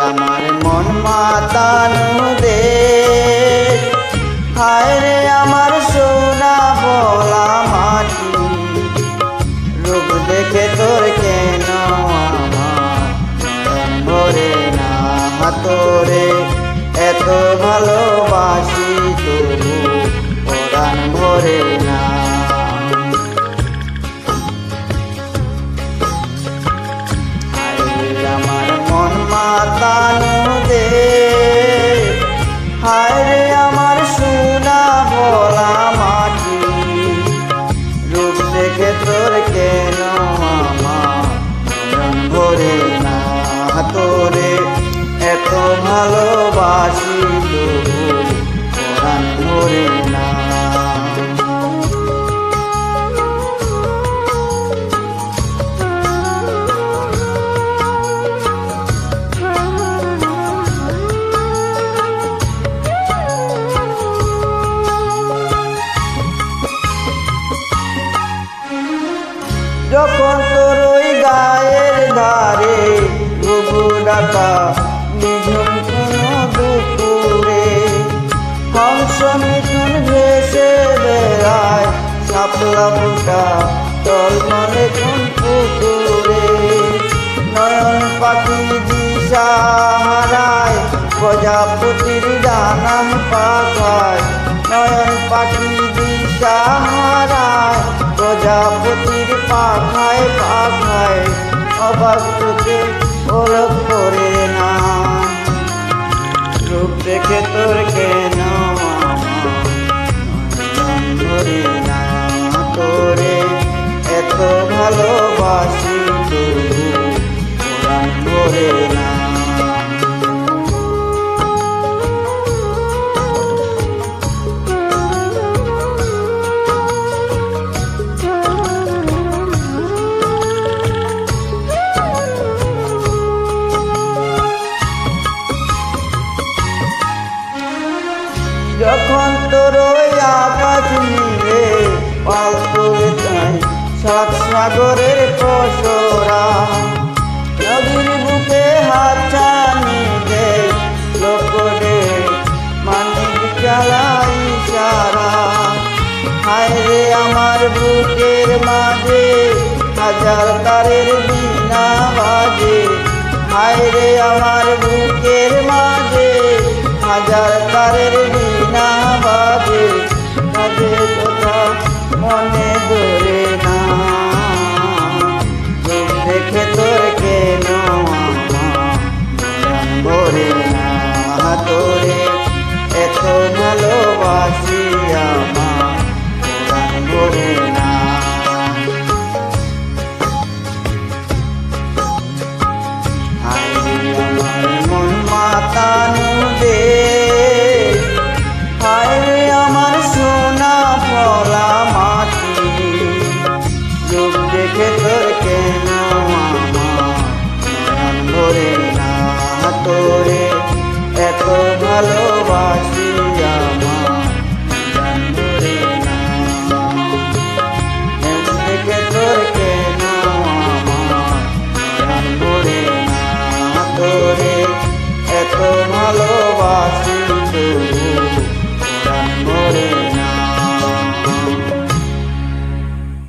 আমার মন মাতানো দেশ, হায় রে আমার সোনা বলা মাটি, রূপ দেখে তোর কেন আমার মন ভরে না তোরে, এত ভালোবাসি তবু পরাণ ভরে না। আমার মন মাতানো দেশ, হায় রে আমার সোনা বলা মাটি, রূপ দেখে তোর কেন আমার মন ভরে না তোরে, এত ভালোবাসি তবু পরাণ ভরে না। যখন তোর ওই গায়ের ধারে ঘুঘু ডাকা নিঝুম কোনো দুপুরে, হংস মিথুন ভেসে বেড়ায় শাপলা ফুটা টলমলে কোন পুকুরে, নয়ন পাখি দিশা হারায় প্রজাপতির ডানা পাখায়, নয়ন পাখি দিশা হারায় প্রজাপতির পাখায় পাখায়, অবাক চোখে ওলক করে না, রূপ দেখে তোর কেন মন ভরে না তোরে, এত ভালোবাসি তবু পরাণ ভরে না। যখন তোর ওই আকাশ নীলে পাল তুলে যায় সাত সাগরের পসরা, নদীর বুকে হাত ছানি দে লোকরে মানিক জ্বালাই সারা, হায় রে আমার বুকের মাঝে হাজার তারের বিনা বাজে, হায় রে আমার বুকের মাঝে হাজার তারের বিনা বাজে, কাজে কথা মনে ধরে না, রূপ দেখে তোর কেন মন ভরে না তোরে, এত ভালোবাসি আমার মন ভরে না। আমার মন মাতানো দেশ, হায় রে আমার সোনা বলা মাটি, রূপ দেখে তোর কেন আমার মন ভরে না তোরে, এত ভালোবাসি আমার মন ভরে না, রূপ দেখে তোর কেন আমার মন ভরে না তোরে।